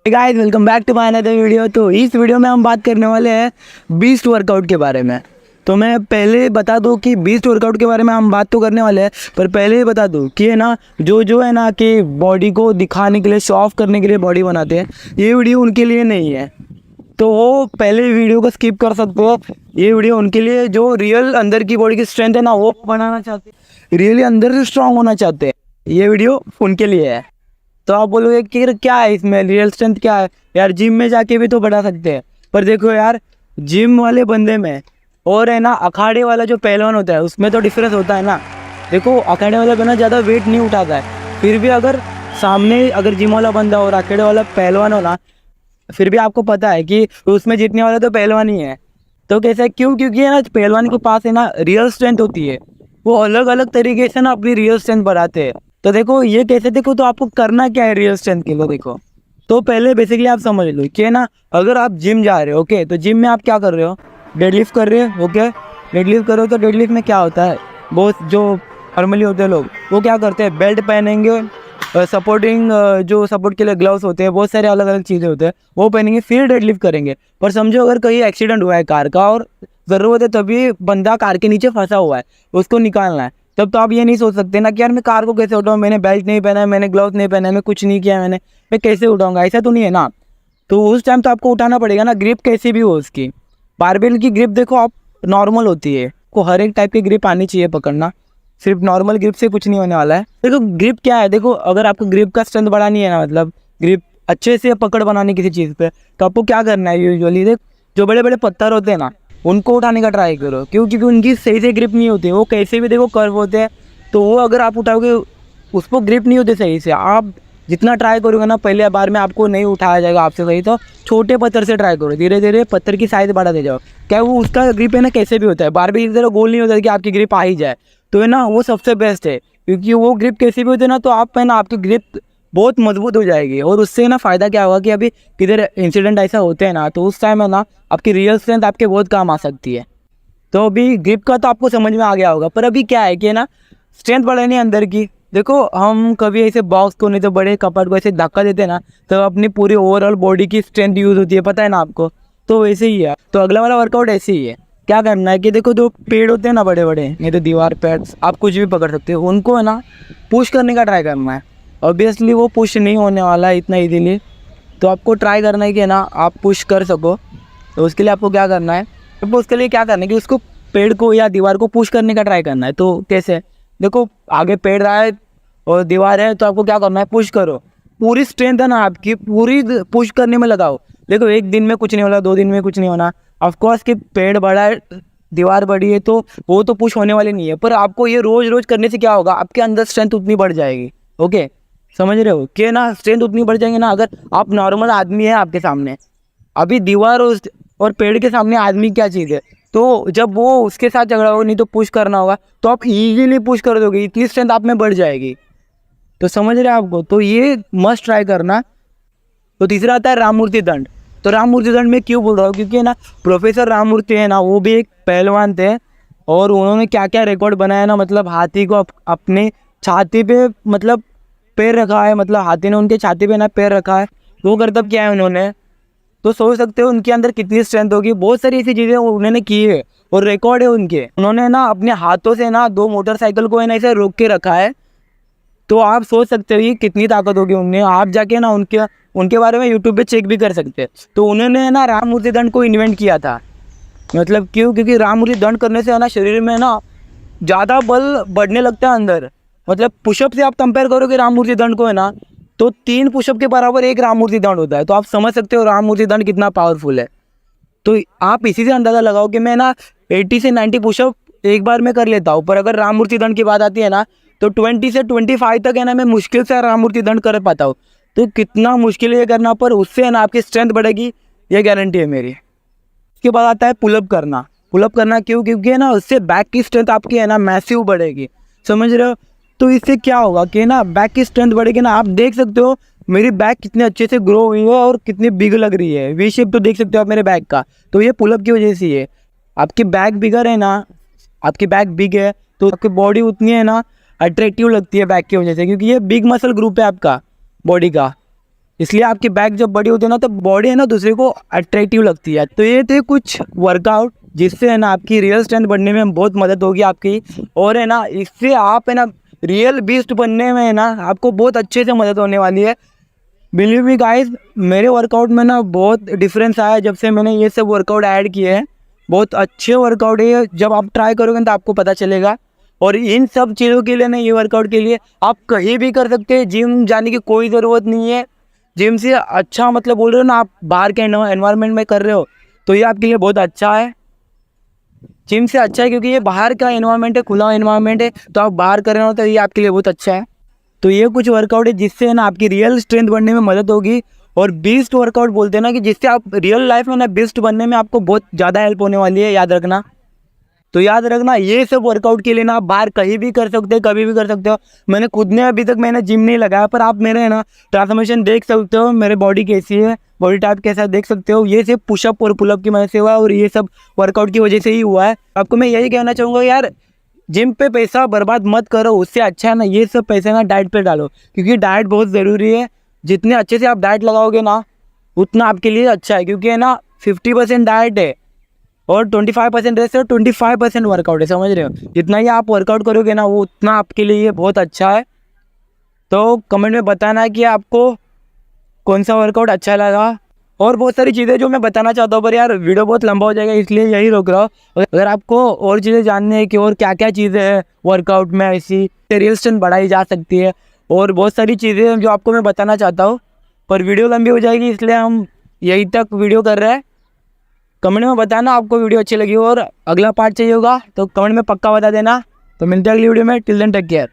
Guys welcome back to my another video. तो इस video में हम बात करने वाले हैं बीस्ट वर्कआउट के बारे में। तो मैं पहले बता दूं कि बीस्ट वर्कआउट के बारे में हम बात तो करने वाले हैं, पर पहले ही बता दूं कि है ना जो है ना कि बॉडी को दिखाने के लिए, शो ऑफ करने के लिए बॉडी बनाते हैं, ये वीडियो उनके लिए नहीं है। तो वो पहले वीडियो को स्किप कर सकते हो। ये वीडियो उनके लिए जो रियल अंदर की बॉडी की स्ट्रेंथ है ना वो बनाना चाहते हैं, रियली अंदर से स्ट्रांग होना चाहते हैं। ये वीडियो उनके लिए है। तो आप बोलोगे कि क्या है इसमें, रियल स्ट्रेंथ क्या है यार, जिम में जाके भी तो बढ़ा सकते हैं। पर देखो यार, जिम वाले बंदे में और है ना अखाड़े वाला जो पहलवान होता है उसमें तो डिफरेंस होता है ना। देखो अखाड़े वाला बंदा ज़्यादा वेट नहीं उठाता है, फिर भी अगर सामने अगर जिम वाला बंदा और अखाड़े वाला पहलवान हो ना, फिर भी आपको पता है कि उसमें जीतने वाला तो पहलवान ही है। तो कैसे, क्यों? क्योंकि है ना पहलवान के पास है ना रियल स्ट्रेंथ होती है। वो अलग अलग तरीके से ना अपनी रियल स्ट्रेंथ बढ़ाते हैं। तो देखो ये कैसे, देखो तो आपको करना क्या है रियल स्ट्रेंथ के लिए। देखो तो पहले बेसिकली आप समझ लो कि ना अगर आप जिम जा रहे हो, ओके, तो जिम में आप क्या कर रहे हो, डेडलिफ्ट कर रहे हो। ओके, डेडलिफ्ट करो तो डेडलिफ्ट में क्या होता है, बहुत जो नॉर्मली होते हैं लोग वो क्या करते हैं, बेल्ट पहनेंगे, सपोर्टिंग जो सपोर्ट के लिए ग्लव्स होते हैं, बहुत सारे अलग अलग चीज़ें होते हैं, वो पहनेंगे, फिर डेडलिफ्ट करेंगे। पर समझो अगर कहीं एक्सीडेंट हुआ है कार का और ज़रूरत है तभी बंदा कार के नीचे फंसा हुआ है, उसको निकालना है, तब तो आप ये नहीं सोच सकते ना कि यार मैं कार को कैसे उठाऊँ, मैंने बेल्ट नहीं पहना है, मैंने ग्लव्स नहीं पहना है, मैं कुछ नहीं किया, मैं कैसे उठाऊँगा, ऐसा तो नहीं है ना। तो उस टाइम तो आपको उठाना पड़ेगा ना, ग्रिप कैसी भी हो उसकी। बारबेल की ग्रिप देखो आप नॉर्मल होती है, को हर एक टाइप की ग्रिप आनी चाहिए पकड़ना, सिर्फ नॉर्मल ग्रिप से कुछ नहीं होने वाला है। देखो ग्रिप क्या है, देखो अगर आपको ग्रिप का स्ट्रेंथ बढ़ानी है ना, मतलब ग्रिप अच्छे से पकड़ बनानी किसी चीज़ पे, तो आपको क्या करना है, यूजुअली देख जो बड़े बड़े पत्थर होते हैं ना उनको उठाने का ट्राई करो। क्यों? क्योंकि उनकी सही से ग्रिप नहीं होती, वो कैसे भी देखो कर्व होते हैं, तो वो अगर आप उठाओगे उसको ग्रिप नहीं होती सही से। आप जितना ट्राई करोगे ना पहले बार में आपको नहीं उठाया जाएगा आपसे सही, तो छोटे पत्थर से ट्राई करो, धीरे धीरे पत्थर की साइज बढ़ाते जाओ। क्या वो उसका ग्रिप है ना कैसे भी होता है, बार भी इस तरह गोल नहीं होता है कि आपकी ग्रिप आ ही जाए, तो है ना वो सबसे बेस्ट है। क्योंकि वो ग्रिप कैसे भी होती है ना, तो आप है ना आपकी ग्रिप बहुत मजबूत हो जाएगी। और उससे ना फ़ायदा क्या होगा कि अभी किधर इंसिडेंट ऐसा होते हैं ना, तो उस टाइम है ना आपकी रियल स्ट्रेंथ आपके बहुत काम आ सकती है। तो अभी ग्रिप का तो आपको समझ में आ गया होगा, पर अभी क्या है कि ना स्ट्रेंथ बढ़ानी अंदर की। देखो हम कभी ऐसे बॉक्स को नहीं तो बड़े कपड़ को ऐसे धक्का देते हैं ना, तो अपनी पूरी ओवरऑल बॉडी की स्ट्रेंथ यूज़ होती है, पता है ना आपको। तो वैसे ही है, तो अगला वाला वर्कआउट ऐसे ही है। क्या करना है कि देखो जो पेड़ होते हैं ना बड़े बड़े, नहीं तो दीवार पेड़, आप कुछ भी पकड़ सकते हो, उनको है ना पुश करने का ट्राई करना है। ऑब्वियसली वो पुश नहीं होने वाला है इतना ईजीली, तो आपको ट्राई करना है कि ना आप पुश कर सको। तो उसके लिए आपको क्या करना है, तो उसके लिए क्या करना है कि उसको पेड़ को या दीवार को पुश करने का ट्राई करना है। तो कैसे, देखो आगे पेड़ रहा है और दीवार है, तो आपको क्या करना है, पुश करो। पूरी स्ट्रेंथ है ना आपकी, पूरी पुश करने में लगाओ। देखो एक दिन में कुछ नहीं होना, 2 दिन में कुछ नहीं होना। ऑफकोर्स कि पेड़ बड़ा है, दीवार बड़ी है, तो वो तो पुश होने वाली नहीं है, पर आपको ये रोज़ रोज़ करने से क्या होगा, आपके अंदर स्ट्रेंथ उतनी बढ़ जाएगी। ओके, समझ रहे हो कि ना स्ट्रेंथ उतनी बढ़ जाएगी ना। अगर आप नॉर्मल आदमी है आपके सामने, अभी दीवार और पेड़ के सामने आदमी क्या चीज़ है, तो जब वो उसके साथ झगड़ा होगा, नहीं तो पुश करना होगा, तो आप इजीली पुश कर दोगे, इतनी स्ट्रेंथ आप में बढ़ जाएगी। तो समझ रहे हैं आपको, तो ये मस्ट ट्राई करना। तो तीसरा आता है राममूर्ति दंड। तो राममूर्ति दंड में क्यों बोल रहा हूँ, क्योंकि ना प्रोफेसर राममूर्ति है ना, वो भी एक पहलवान थे, और उन्होंने क्या क्या रिकॉर्ड बनाया ना, मतलब हाथी को अपने छाती पे मतलब पैर रखा है, मतलब हाथी ने उनके छाती पे ना पैर रखा है, वो करतब किया है उन्होंने। तो सोच सकते हो उनके अंदर कितनी स्ट्रेंथ होगी। बहुत सारी ऐसी चीज़ें उन्होंने की है और रिकॉर्ड है उनके। उन्होंने ना अपने हाथों से ना 2 मोटरसाइकिल को है ना ऐसे रोक के रखा है। तो आप सोच सकते हो ये कितनी ताकत होगी उनमें। आप जाके ना उनके बारे में यूट्यूब पे चेक भी कर सकते हैं। तो उन्होंने ना राममूर्ति दंड को इन्वेंट किया था। मतलब क्यों? क्योंकि राममूर्ति दंड करने से है ना शरीर में ना ज़्यादा बल बढ़ने लगता है अंदर। मतलब पुशअप से आप कंपेयर करोगे राममूर्ति दंड को है ना, तो 3 पुशअप के बराबर एक राममूर्ति दंड होता है। तो आप समझ सकते हो राममूर्ति दंड कितना पावरफुल है। तो आप इसी से अंदाज़ा लगाओ कि मैं ना 80 से 90 पुशअप एक बार में कर लेता हूँ, पर अगर राममूर्ति दंड की बात आती है ना, तो 20 से 25 तक है ना मैं मुश्किल से राममूर्ति दंड कर पाता हूँ। तो कितना मुश्किल है ये करना, पर उससे है ना आपकी स्ट्रेंथ बढ़ेगी, ये गारंटी है मेरी। इसके बाद आता है पुलअप करना। पुलअप करना क्यों? क्योंकि है ना उससे बैक की स्ट्रेंथ आपकी है ना मैसिव बढ़ेगी, समझ रहे हो। तो इससे क्या होगा कि ना बैक की स्ट्रेंथ बढ़ेगी ना। आप देख सकते हो मेरी बैक कितने अच्छे से ग्रो हुई है और कितनी बिग लग रही है, वी शेप तो देख सकते हो आप मेरे बैक का। तो ये पुलअप की वजह से है। आपकी बैक बिगर है ना, आपकी बैक बिग है तो आपकी बॉडी उतनी है ना अट्रैक्टिव लगती है बैक की वजह से, क्योंकि ये बिग मसल ग्रुप है आपका बॉडी का। इसलिए आपकी बैक जब बड़ी होती है ना तो बॉडी है ना दूसरे को अट्रैक्टिव लगती है। तो ये थे कुछ वर्कआउट जिससे है ना आपकी रियल स्ट्रेंथ बढ़ने में बहुत मदद होगी आपकी, और है ना इससे आप है ना रियल बीस्ट बनने में है ना आपको बहुत अच्छे से मदद होने वाली है। बिलीव मी गाइस, मेरे वर्कआउट में ना बहुत डिफरेंस आया जब से मैंने ये सब वर्कआउट ऐड किए हैं। बहुत अच्छे वर्कआउट है, जब आप ट्राई करोगे तो आपको पता चलेगा। और इन सब चीज़ों के लिए ना, ये वर्कआउट के लिए आप कहीं भी कर सकते हैं, जिम जाने की कोई ज़रूरत नहीं है। जिम से अच्छा मतलब बोल रहे हो ना आप बाहर के एनवायरनमेंट में कर रहे हो तो ये आपके लिए बहुत अच्छा है। जिम से अच्छा है क्योंकि ये बाहर का एनवायरनमेंट है, खुला एनवायरनमेंट है, तो आप बाहर कर रहे हो तो ये आपके लिए बहुत अच्छा है। तो ये कुछ वर्कआउट है जिससे ना आपकी रियल स्ट्रेंथ बढ़ने में मदद होगी। और बीस्ट वर्कआउट बोलते हैं ना कि जिससे आप रियल लाइफ में ना बेस्ट बनने में आपको बहुत ज़्यादा हेल्प होने वाली है, याद रखना। तो याद रखना ये सब वर्कआउट के लिए ना आप बाहर कहीं भी कर सकते हो, कभी भी कर सकते हो। मैंने खुद ने अभी तक मैंने जिम नहीं लगाया, पर आप मेरे है ना ट्रांसफॉर्मेशन देख सकते हो, मेरे बॉडी कैसी है, बॉडी टाइप कैसा है देख सकते हो। ये सिर्फ पुशअप और पुलअप की वजह से हुआ है, और ये सब वर्कआउट की वजह से ही हुआ है। आपको मैं यही कहना चाहूँगा यार, जिम पे पैसा बर्बाद मत करो, उससे अच्छा है ना ये सब पैसे ना डाइट पे डालो, क्योंकि डाइट बहुत ज़रूरी है। जितने अच्छे से आप डाइट लगाओगे ना उतना आपके लिए अच्छा है, क्योंकि है ना 50% डाइट है और 25% रेस्ट है, 25% वर्कआउट है, समझ रहे हो। जितना ही आप वर्कआउट करोगे ना वो उतना आपके लिए बहुत अच्छा है। तो कमेंट में बताना कि आपको कौन सा वर्कआउट अच्छा लगा। और बहुत सारी चीज़ें जो मैं बताना चाहता हूँ, पर यार वीडियो बहुत लंबा हो जाएगा इसलिए यही रोक रहा हूँ। अगर आपको और चीज़ें जाननी है कि और क्या क्या चीज़ें हैं वर्कआउट में ऐसी रियल स्ट्रेंथ बढ़ाई जा सकती है, और बहुत सारी चीज़ें हैं जो आपको मैं बताना चाहता हूँ, पर वीडियो लंबी हो जाएगी इसलिए हम यहीं तक वीडियो कर रहे हैं। कमेंट में बताना आपको वीडियो अच्छी लगी हो और अगला पार्ट चाहिए होगा तो कमेंट में पक्का बता देना। तो मिलते हैं अगली वीडियो में, टिल देन टेक केयर।